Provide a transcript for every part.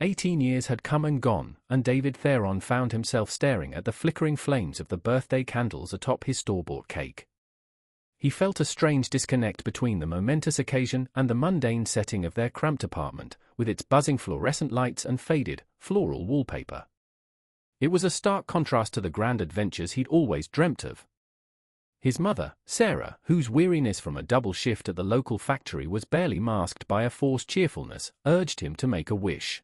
18 years had come and gone, and David Theron found himself staring at the flickering flames of the birthday candles atop his store-bought cake. He felt a strange disconnect between the momentous occasion and the mundane setting of their cramped apartment, with its buzzing fluorescent lights and faded, floral wallpaper. It was a stark contrast to the grand adventures he'd always dreamt of. His mother, Sarah, whose weariness from a double shift at the local factory was barely masked by a forced cheerfulness, urged him to make a wish.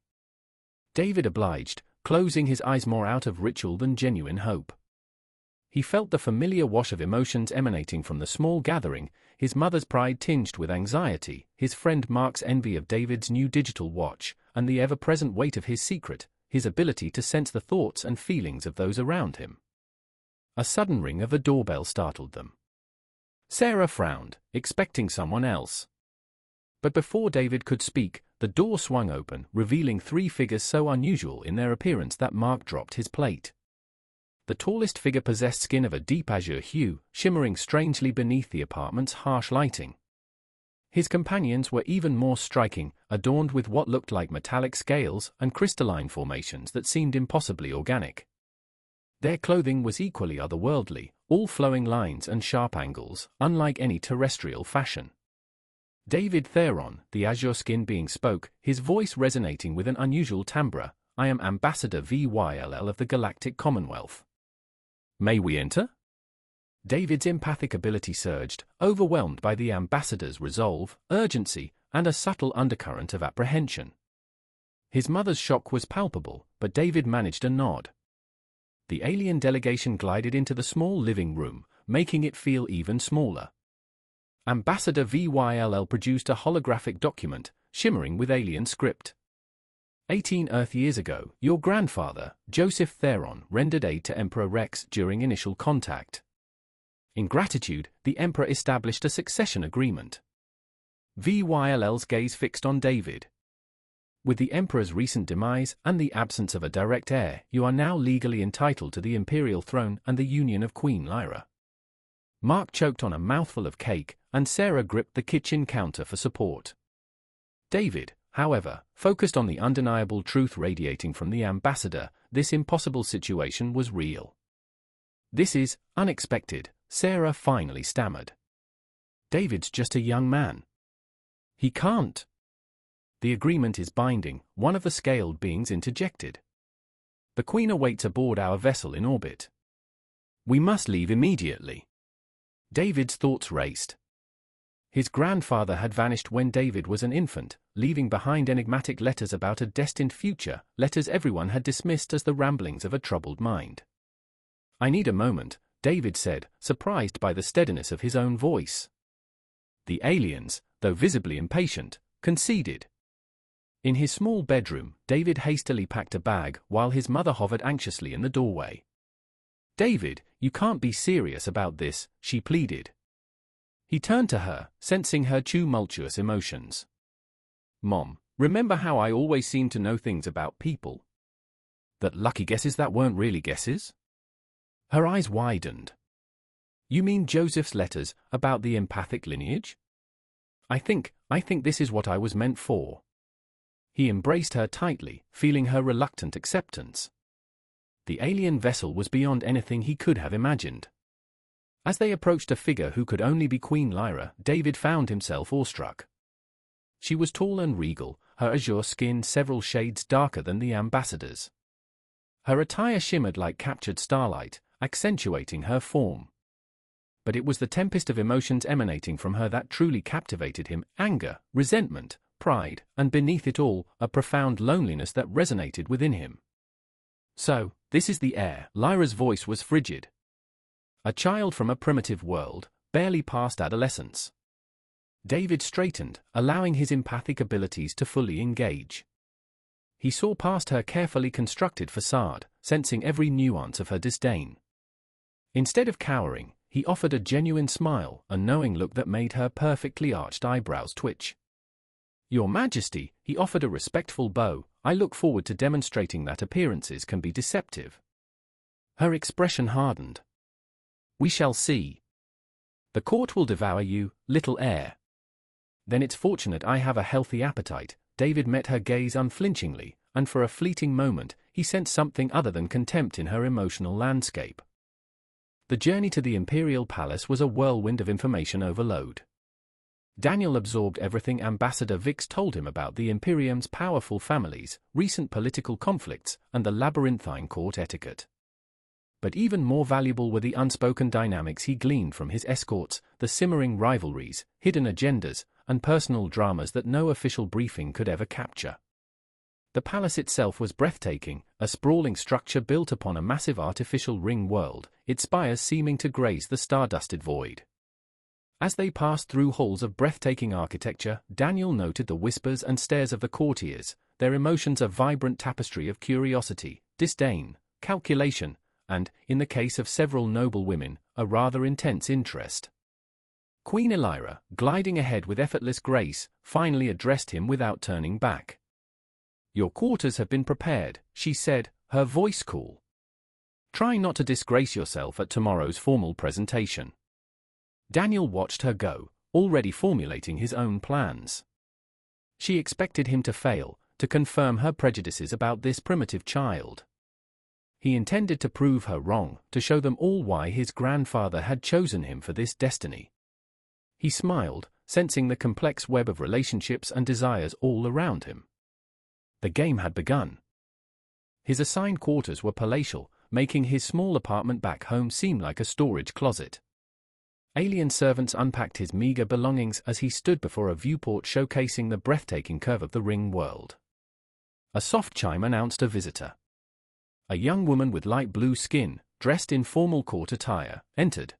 David obliged, closing his eyes more out of ritual than genuine hope. He felt the familiar wash of emotions emanating from the small gathering, his mother's pride tinged with anxiety, his friend Mark's envy of David's new digital watch, and the ever-present weight of his secret, his ability to sense the thoughts and feelings of those around him. A sudden ring of a doorbell startled them. Sarah frowned, expecting someone else. But before David could speak, the door swung open, revealing three figures so unusual in their appearance that Mark dropped his plate. The tallest figure possessed skin of a deep azure hue, shimmering strangely beneath the apartment's harsh lighting. His companions were even more striking, adorned with what looked like metallic scales and crystalline formations that seemed impossibly organic. Their clothing was equally otherworldly, all flowing lines and sharp angles, unlike any terrestrial fashion. David Theron, the azure skin being spoke, his voice resonating with an unusual timbre. "I am Ambassador VYLL of the Galactic Commonwealth. May we enter?" David's empathic ability surged, overwhelmed by the ambassador's resolve, urgency, and a subtle undercurrent of apprehension. His mother's shock was palpable, but David managed a nod. The alien delegation glided into the small living room, making it feel even smaller. Ambassador VYLL produced a holographic document, shimmering with alien script. 18 Earth years ago, your grandfather, Joseph Theron, rendered aid to Emperor Rex during initial contact. In gratitude, the Emperor established a succession agreement. VYLL's gaze fixed on David. With the Emperor's recent demise and the absence of a direct heir, you are now legally entitled to the Imperial throne and the union of Queen Lyra. Mark choked on a mouthful of cake, and Sarah gripped the kitchen counter for support. David, however, focused on the undeniable truth radiating from the ambassador. This impossible situation was real. "This is unexpected," Sarah finally stammered. "David's just a young man. He can't." "The agreement is binding," one of the scaled beings interjected. "The Queen awaits aboard our vessel in orbit. We must leave immediately." David's thoughts raced. His grandfather had vanished when David was an infant, leaving behind enigmatic letters about a destined future, letters everyone had dismissed as the ramblings of a troubled mind. "I need a moment," David said, surprised by the steadiness of his own voice. The aliens, though visibly impatient, conceded. In his small bedroom, David hastily packed a bag, while his mother hovered anxiously in the doorway. "David, you can't be serious about this," she pleaded. He turned to her, sensing her tumultuous emotions. "Mom, remember how I always seem to know things about people? That lucky guesses that weren't really guesses?" Her eyes widened. "You mean Joseph's letters about the empathic lineage? I think this is what I was meant for." He embraced her tightly, feeling her reluctant acceptance. The alien vessel was beyond anything he could have imagined. As they approached a figure who could only be Queen Lyra, David found himself awestruck. She was tall and regal, her azure skin several shades darker than the ambassador's. Her attire shimmered like captured starlight, accentuating her form. But it was the tempest of emotions emanating from her that truly captivated him: anger, resentment, pride, and beneath it all, a profound loneliness that resonated within him. "So, this is the heir." Lyra's voice was frigid. "A child from a primitive world, barely past adolescence." David straightened, allowing his empathic abilities to fully engage. He saw past her carefully constructed facade, sensing every nuance of her disdain. Instead of cowering, he offered a genuine smile, a knowing look that made her perfectly arched eyebrows twitch. "Your Majesty," he offered a respectful bow, "I look forward to demonstrating that appearances can be deceptive." Her expression hardened. "We shall see. The court will devour you, little heir." "Then it's fortunate I have a healthy appetite." David met her gaze unflinchingly, and for a fleeting moment, he sensed something other than contempt in her emotional landscape. The journey to the Imperial Palace was a whirlwind of information overload. Daniel absorbed everything Ambassador Vix told him about the Imperium's powerful families, recent political conflicts, and the labyrinthine court etiquette. But even more valuable were the unspoken dynamics he gleaned from his escorts, the simmering rivalries, hidden agendas, and personal dramas that no official briefing could ever capture. The palace itself was breathtaking, a sprawling structure built upon a massive artificial ring world, its spires seeming to graze the star-dusted void. As they passed through halls of breathtaking architecture, Daniel noted the whispers and stares of the courtiers, their emotions a vibrant tapestry of curiosity, disdain, calculation, and, in the case of several noble women, a rather intense interest. Queen Elira, gliding ahead with effortless grace, finally addressed him without turning back. "Your quarters have been prepared," she said, her voice cool. "Try not to disgrace yourself at tomorrow's formal presentation." Daniel watched her go, already formulating his own plans. She expected him to fail, to confirm her prejudices about this primitive child. He intended to prove her wrong, to show them all why his grandfather had chosen him for this destiny. He smiled, sensing the complex web of relationships and desires all around him. The game had begun. His assigned quarters were palatial, making his small apartment back home seem like a storage closet. Alien servants unpacked his meager belongings as he stood before a viewport showcasing the breathtaking curve of the ring world. A soft chime announced a visitor. A young woman with light blue skin, dressed in formal court attire, entered.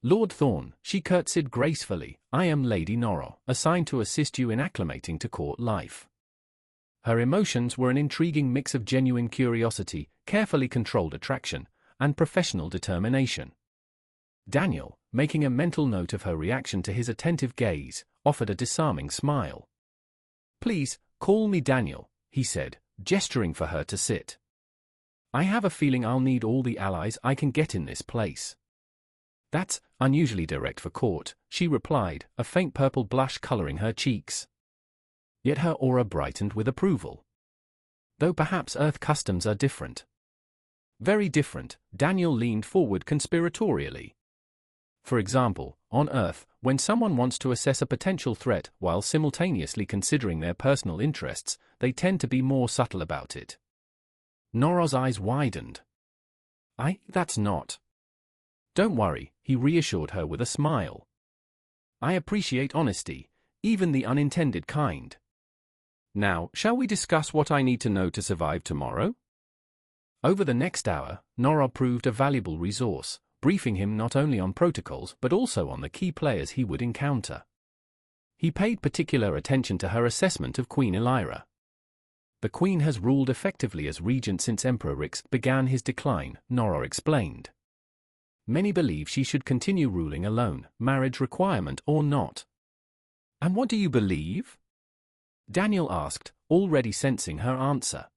"Lord Thorn," she curtsied gracefully, "I am Lady Nora, assigned to assist you in acclimating to court life." Her emotions were an intriguing mix of genuine curiosity, carefully controlled attraction, and professional determination. Daniel, making a mental note of her reaction to his attentive gaze, offered a disarming smile. "Please, call me Daniel," he said, gesturing for her to sit. "I have a feeling I'll need all the allies I can get in this place." "That's unusually direct for court," she replied, a faint purple blush coloring her cheeks. Yet her aura brightened with approval. "Though perhaps Earth customs are different." "Very different," Daniel leaned forward conspiratorially. "For example, on Earth, when someone wants to assess a potential threat while simultaneously considering their personal interests, they tend to be more subtle about it." Nora's eyes widened. That's not." "Don't worry," he reassured her with a smile. "I appreciate honesty, even the unintended kind. Now, shall we discuss what I need to know to survive tomorrow?" Over the next hour, Nora proved a valuable resource, briefing him not only on protocols but also on the key players he would encounter. He paid particular attention to her assessment of Queen Elira. "The Queen has ruled effectively as regent since Emperor Rix began his decline," Nora explained. "Many believe she should continue ruling alone, marriage requirement or not." "And what do you believe?" Daniel asked, already sensing her answer.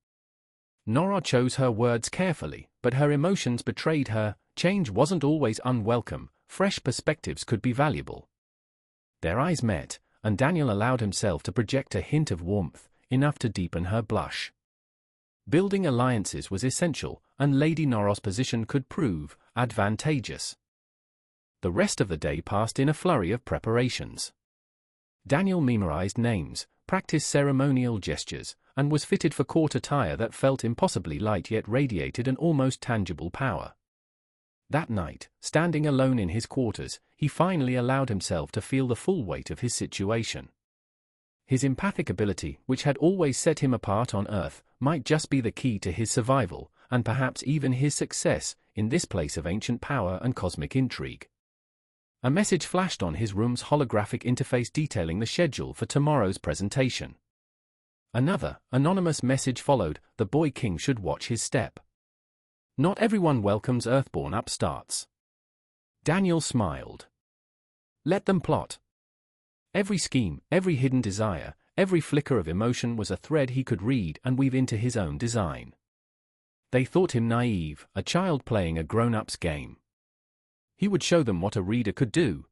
Nora chose her words carefully, but her emotions betrayed her. Change wasn't always unwelcome, fresh perspectives could be valuable. Their eyes met, and Daniel allowed himself to project a hint of warmth, enough to deepen her blush. Building alliances was essential, and Lady Nora's position could prove advantageous. The rest of the day passed in a flurry of preparations. Daniel memorized names, practiced ceremonial gestures, and was fitted for court attire that felt impossibly light yet radiated an almost tangible power. That night, standing alone in his quarters, he finally allowed himself to feel the full weight of his situation. His empathic ability, which had always set him apart on Earth, might just be the key to his survival, and perhaps even his success, in this place of ancient power and cosmic intrigue. A message flashed on his room's holographic interface detailing the schedule for tomorrow's presentation. Another, anonymous message followed: the boy king should watch his step. Not everyone welcomes Earthborn upstarts. Daniel smiled. Let them plot. Every scheme, every hidden desire, every flicker of emotion was a thread he could read and weave into his own design. They thought him naive, a child playing a grown-up's game. He would show them what a reader could do.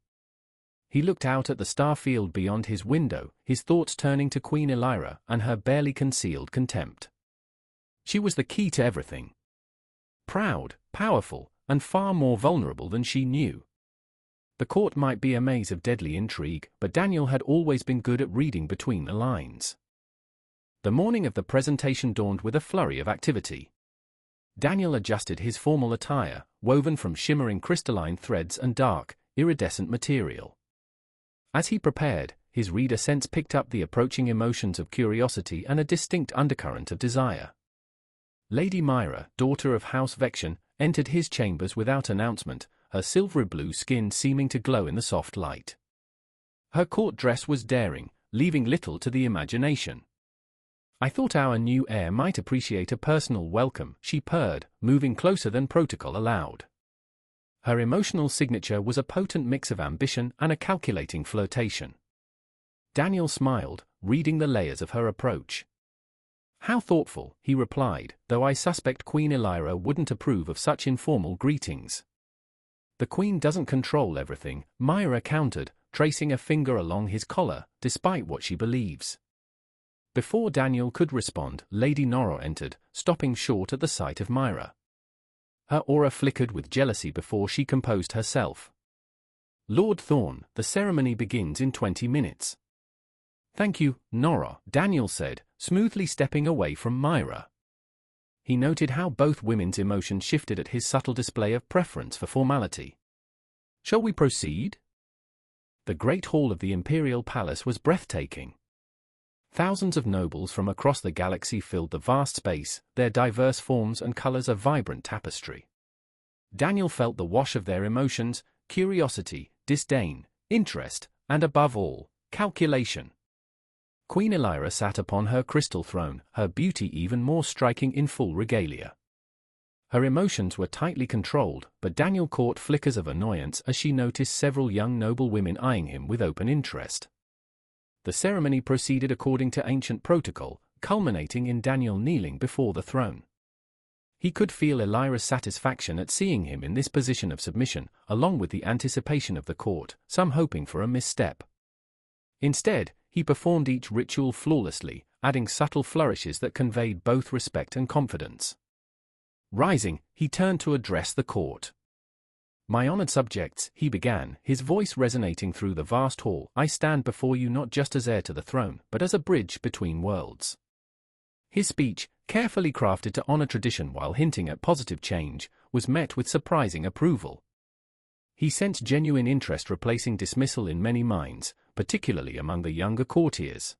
He looked out at the star field beyond his window, his thoughts turning to Queen Elira and her barely concealed contempt. She was the key to everything. Proud, powerful, and far more vulnerable than she knew. The court might be a maze of deadly intrigue, but Daniel had always been good at reading between the lines. The morning of the presentation dawned with a flurry of activity. Daniel adjusted his formal attire, woven from shimmering crystalline threads and dark, iridescent material. As he prepared, his reader sense picked up the approaching emotions of curiosity and a distinct undercurrent of desire. Lady Myra, daughter of House Vection, entered his chambers without announcement, her silvery-blue skin seeming to glow in the soft light. Her court dress was daring, leaving little to the imagination. "I thought our new heir might appreciate a personal welcome," she purred, moving closer than protocol allowed. Her emotional signature was a potent mix of ambition and a calculating flirtation. Daniel smiled, reading the layers of her approach. "How thoughtful," he replied, "though I suspect Queen Elira wouldn't approve of such informal greetings." "The Queen doesn't control everything," Myra countered, tracing a finger along his collar, despite what she believes. Before Daniel could respond, Lady Nora entered, stopping short at the sight of Myra. Her aura flickered with jealousy before she composed herself. "Lord Thorn, the ceremony begins in 20 minutes. "Thank you, Nora," Daniel said, smoothly stepping away from Myra. He noted how both women's emotions shifted at his subtle display of preference for formality. "Shall we proceed?" The great hall of the Imperial Palace was breathtaking. Thousands of nobles from across the galaxy filled the vast space, their diverse forms and colors a vibrant tapestry. Daniel felt the wash of their emotions, curiosity, disdain, interest, and above all, calculation. Queen Elira sat upon her crystal throne, her beauty even more striking in full regalia. Her emotions were tightly controlled, but Daniel caught flickers of annoyance as she noticed several young noble women eyeing him with open interest. The ceremony proceeded according to ancient protocol, culminating in Daniel kneeling before the throne. He could feel Elira's satisfaction at seeing him in this position of submission, along with the anticipation of the court, some hoping for a misstep. Instead, he performed each ritual flawlessly, adding subtle flourishes that conveyed both respect and confidence. Rising, he turned to address the court. "My honored subjects," he began, his voice resonating through the vast hall, "I stand before you not just as heir to the throne, but as a bridge between worlds." His speech, carefully crafted to honor tradition while hinting at positive change, was met with surprising approval. He sensed genuine interest replacing dismissal in many minds, particularly among the younger courtiers.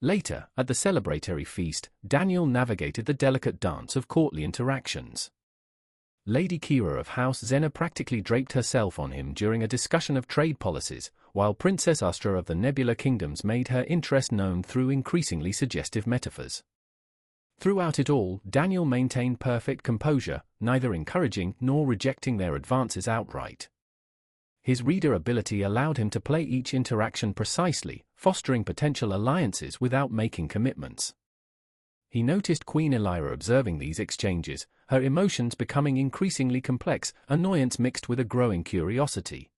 Later, at the celebratory feast, Daniel navigated the delicate dance of courtly interactions. Lady Kira of House Zena practically draped herself on him during a discussion of trade policies, while Princess Astra of the Nebula Kingdoms made her interest known through increasingly suggestive metaphors. Throughout it all, Daniel maintained perfect composure, neither encouraging nor rejecting their advances outright. His reader ability allowed him to play each interaction precisely, fostering potential alliances without making commitments. He noticed Queen Elira observing these exchanges, her emotions becoming increasingly complex, annoyance mixed with a growing curiosity.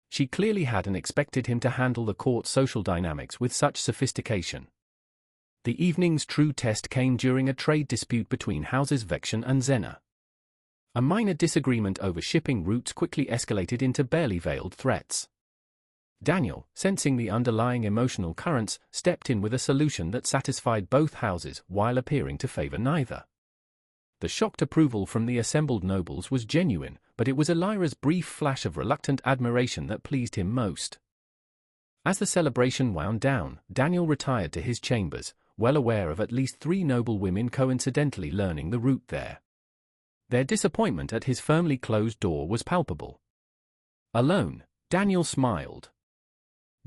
She clearly hadn't expected him to handle the court's social dynamics with such sophistication. The evening's true test came during a trade dispute between Houses Vection and Zena. A minor disagreement over shipping routes quickly escalated into barely veiled threats. Daniel, sensing the underlying emotional currents, stepped in with a solution that satisfied both houses while appearing to favor neither. The shocked approval from the assembled nobles was genuine, but it was Elira's brief flash of reluctant admiration that pleased him most. As the celebration wound down, Daniel retired to his chambers, well aware of at least 3 noble women coincidentally learning the route there. Their disappointment at his firmly closed door was palpable. Alone, Daniel smiled.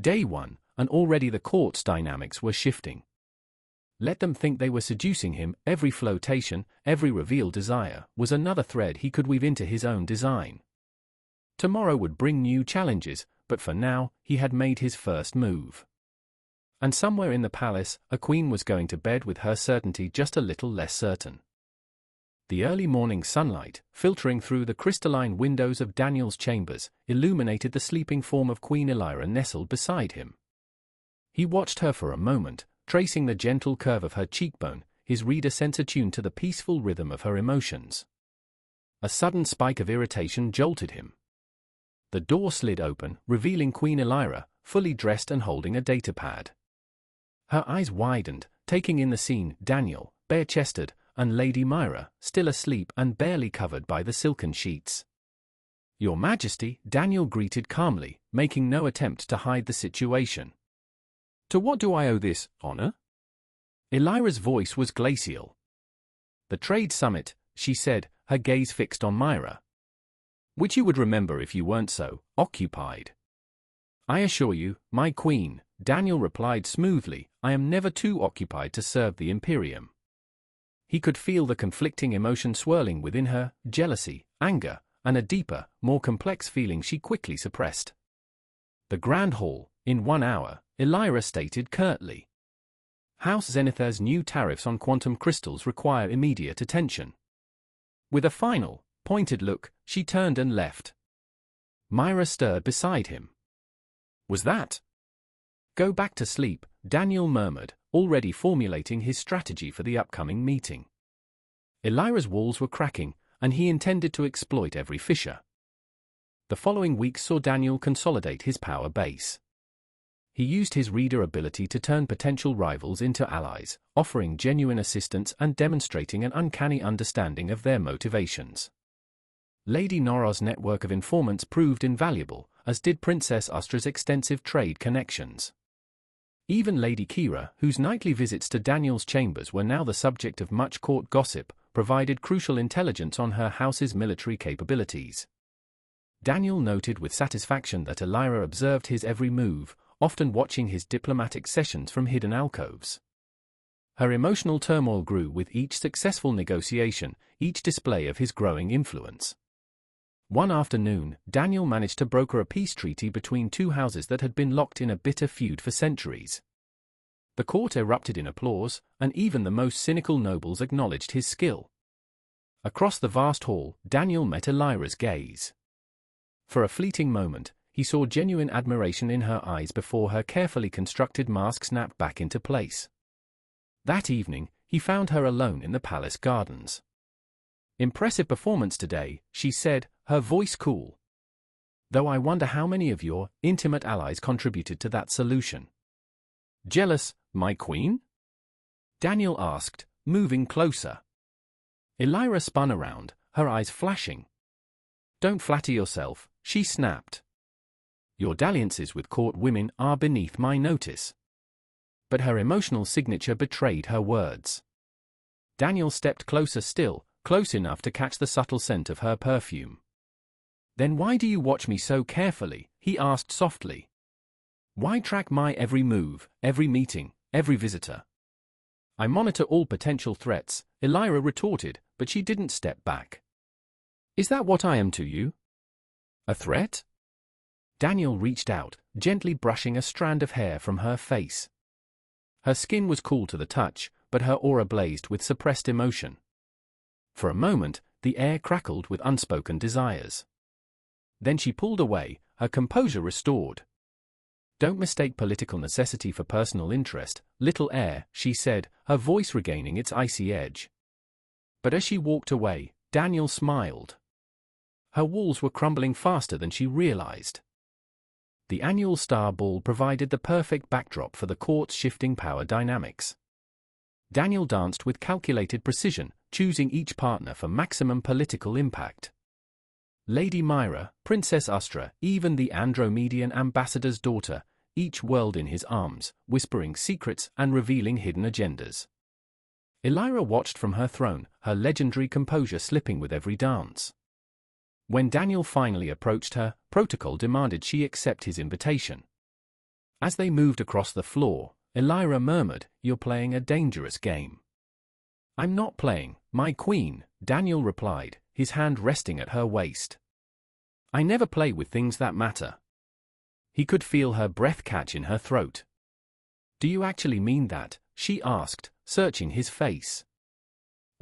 Day 1, and already the court's dynamics were shifting. Let them think they were seducing him, every flotation, every revealed desire, was another thread he could weave into his own design. Tomorrow would bring new challenges, but for now, he had made his first move. And somewhere in the palace, a queen was going to bed with her certainty just a little less certain. The early morning sunlight, filtering through the crystalline windows of Daniel's chambers, illuminated the sleeping form of Queen Elira nestled beside him. He watched her for a moment, tracing the gentle curve of her cheekbone, his reader sense attuned to the peaceful rhythm of her emotions. A sudden spike of irritation jolted him. The door slid open, revealing Queen Elira, fully dressed and holding a datapad. Her eyes widened, taking in the scene: Daniel, bare-chested, and Lady Myra, still asleep and barely covered by the silken sheets. "Your Majesty," Daniel greeted calmly, making no attempt to hide the situation. "To what do I owe this honor?" Elira's voice was glacial. "The trade summit," she said, her gaze fixed on Myra. "Which you would remember if you weren't so occupied." "I assure you, my queen," Daniel replied smoothly, "I am never too occupied to serve the Imperium." He could feel the conflicting emotion swirling within her: jealousy, anger, and a deeper, more complex feeling she quickly suppressed. "The Grand Hall, in 1 hour," Elira stated curtly. "House Zenith's new tariffs on quantum crystals require immediate attention." With a final, pointed look, she turned and left. Myra stirred beside him. "Was that?" "Go back to sleep," Daniel murmured, already formulating his strategy for the upcoming meeting. Elira's walls were cracking, and he intended to exploit every fissure. The following weeks saw Daniel consolidate his power base. He used his reader ability to turn potential rivals into allies, offering genuine assistance and demonstrating an uncanny understanding of their motivations. Lady Nora's network of informants proved invaluable, as did Princess Astra's extensive trade connections. Even Lady Kira, whose nightly visits to Daniel's chambers were now the subject of much court gossip, provided crucial intelligence on her house's military capabilities. Daniel noted with satisfaction that Elira observed his every move, often watching his diplomatic sessions from hidden alcoves. Her emotional turmoil grew with each successful negotiation, each display of his growing influence. One afternoon, Daniel managed to broker a peace treaty between two houses that had been locked in a bitter feud for centuries. The court erupted in applause, and even the most cynical nobles acknowledged his skill. Across the vast hall, Daniel met Elira's gaze. For a fleeting moment, he saw genuine admiration in her eyes before her carefully constructed mask snapped back into place. That evening, he found her alone in the palace gardens. "Impressive performance today," she said, her voice cool. "Though I wonder how many of your intimate allies contributed to that solution." "Jealous, my queen?" Daniel asked, moving closer. Elira spun around, her eyes flashing. "Don't flatter yourself," she snapped. "Your dalliances with court women are beneath my notice." But her emotional signature betrayed her words. Daniel stepped closer still, close enough to catch the subtle scent of her perfume. "Then why do you watch me so carefully?" he asked softly. "Why track my every move, every meeting, every visitor?" "I monitor all potential threats," Elira retorted, but she didn't step back. "Is that what I am to you? A threat?" Daniel reached out, gently brushing a strand of hair from her face. Her skin was cool to the touch, but her aura blazed with suppressed emotion. For a moment, the air crackled with unspoken desires. Then she pulled away, her composure restored. "Don't mistake political necessity for personal interest, little heir," she said, her voice regaining its icy edge. But as she walked away, Daniel smiled. Her walls were crumbling faster than she realized. The annual Star Ball provided the perfect backdrop for the court's shifting power dynamics. Daniel danced with calculated precision, choosing each partner for maximum political impact. Lady Myra, Princess Astra, even the Andromedian ambassador's daughter, each whirled in his arms, whispering secrets and revealing hidden agendas. Elira watched from her throne, her legendary composure slipping with every dance. When Daniel finally approached her, protocol demanded she accept his invitation. As they moved across the floor, Elira murmured, "You're playing a dangerous game." "I'm not playing, my queen," Daniel replied, his hand resting at her waist. "I never play with things that matter." He could feel her breath catch in her throat. "Do you actually mean that?" she asked, searching his face.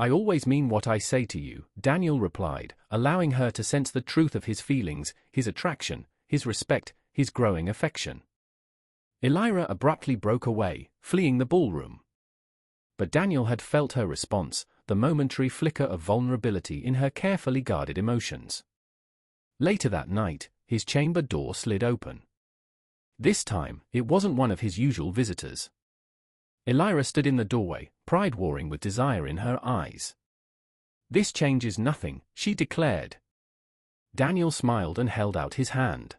I always mean what I say to you, Daniel replied, allowing her to sense the truth of his feelings, his attraction, his respect, his growing affection. Elira abruptly broke away, fleeing the ballroom. But Daniel had felt her response, the momentary flicker of vulnerability in her carefully guarded emotions. Later that night, his chamber door slid open. This time, it wasn't one of his usual visitors. Elira stood in the doorway, pride warring with desire in her eyes. "This changes nothing," she declared. Daniel smiled and held out his hand.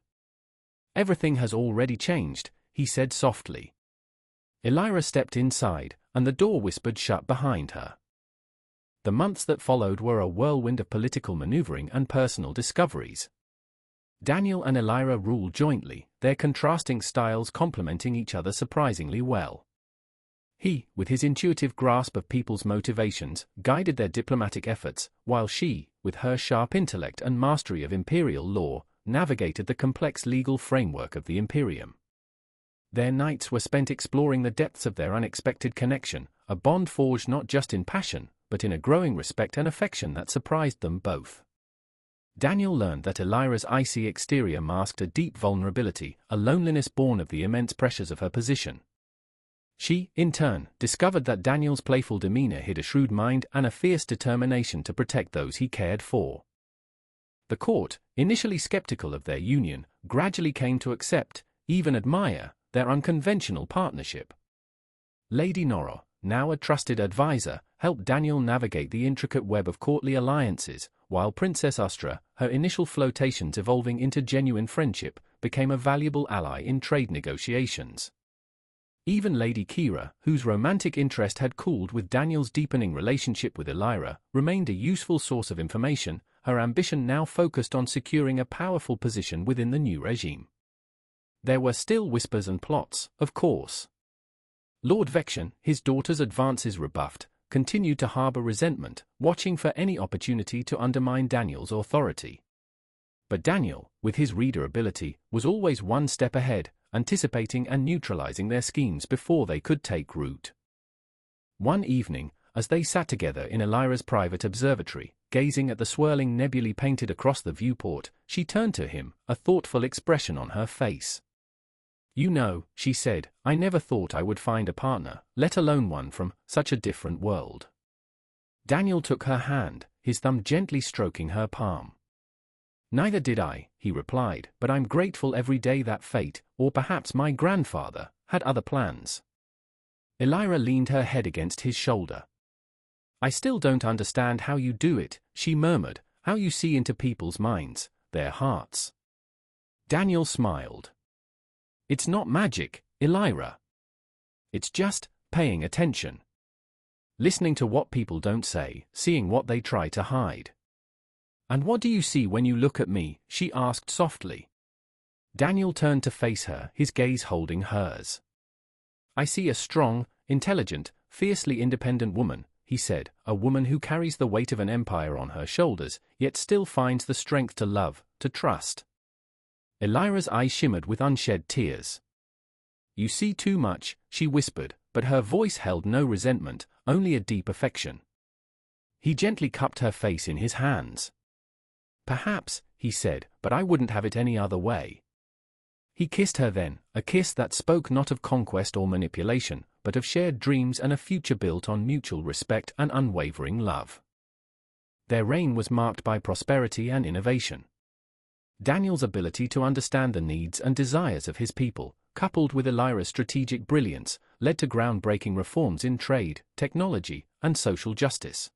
"Everything has already changed," he said softly. Elira stepped inside, and the door whispered shut behind her. The months that followed were a whirlwind of political maneuvering and personal discoveries. Daniel and Elira ruled jointly, their contrasting styles complementing each other surprisingly well. He, with his intuitive grasp of people's motivations, guided their diplomatic efforts, while she, with her sharp intellect and mastery of imperial law, navigated the complex legal framework of the Imperium. Their nights were spent exploring the depths of their unexpected connection, a bond forged not just in passion, but in a growing respect and affection that surprised them both. Daniel learned that Elira's icy exterior masked a deep vulnerability, a loneliness born of the immense pressures of her position. She, in turn, discovered that Daniel's playful demeanor hid a shrewd mind and a fierce determination to protect those he cared for. The court, initially skeptical of their union, gradually came to accept, even admire, their unconventional partnership. Lady Nora, now a trusted advisor, helped Daniel navigate the intricate web of courtly alliances, while Princess Astra, her initial flirtations evolving into genuine friendship, became a valuable ally in trade negotiations. Even Lady Kira, whose romantic interest had cooled with Daniel's deepening relationship with Elira, remained a useful source of information, her ambition now focused on securing a powerful position within the new regime. There were still whispers and plots, of course. Lord Vection, his daughter's advances rebuffed, continued to harbor resentment, watching for any opportunity to undermine Daniel's authority. But Daniel, with his reader ability, was always one step ahead, anticipating and neutralizing their schemes before they could take root. One evening, as they sat together in Elira's private observatory, gazing at the swirling nebulae painted across the viewport, she turned to him, a thoughtful expression on her face. "You know," she said, "I never thought I would find a partner, let alone one from such a different world." Daniel took her hand, his thumb gently stroking her palm. "Neither did I," he replied, "but I'm grateful every day that fate, or perhaps my grandfather, had other plans." Elira leaned her head against his shoulder. "I still don't understand how you do it," she murmured, "how you see into people's minds, their hearts." Daniel smiled. "It's not magic, Elira. It's just paying attention. Listening to what people don't say, seeing what they try to hide." "And what do you see when you look at me?" she asked softly. Daniel turned to face her, his gaze holding hers. "I see a strong, intelligent, fiercely independent woman," he said, "a woman who carries the weight of an empire on her shoulders, yet still finds the strength to love, to trust." Elira's eyes shimmered with unshed tears. "You see too much," she whispered, but her voice held no resentment, only a deep affection. He gently cupped her face in his hands. "Perhaps," he said, "but I wouldn't have it any other way." He kissed her then, a kiss that spoke not of conquest or manipulation, but of shared dreams and a future built on mutual respect and unwavering love. Their reign was marked by prosperity and innovation. Daniel's ability to understand the needs and desires of his people, coupled with Elira's strategic brilliance, led to groundbreaking reforms in trade, technology, and social justice.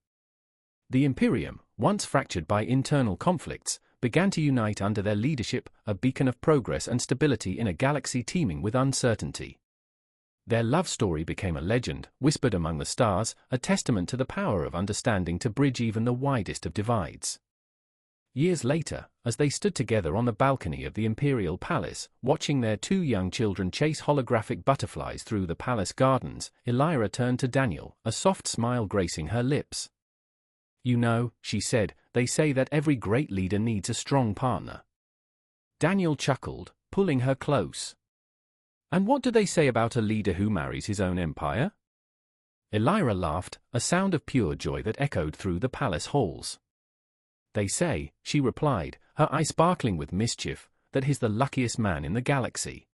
The Imperium, once fractured by internal conflicts, began to unite under their leadership, a beacon of progress and stability in a galaxy teeming with uncertainty. Their love story became a legend, whispered among the stars, a testament to the power of understanding to bridge even the widest of divides. Years later, as they stood together on the balcony of the Imperial Palace, watching their two young children chase holographic butterflies through the palace gardens, Elira turned to Daniel, a soft smile gracing her lips. "You know," she said, "they say that every great leader needs a strong partner." Daniel chuckled, pulling her close. "And what do they say about a leader who marries his own empire?" Elira laughed, a sound of pure joy that echoed through the palace halls. They say, she replied, her eye sparkling with mischief, that he's the luckiest man in the galaxy.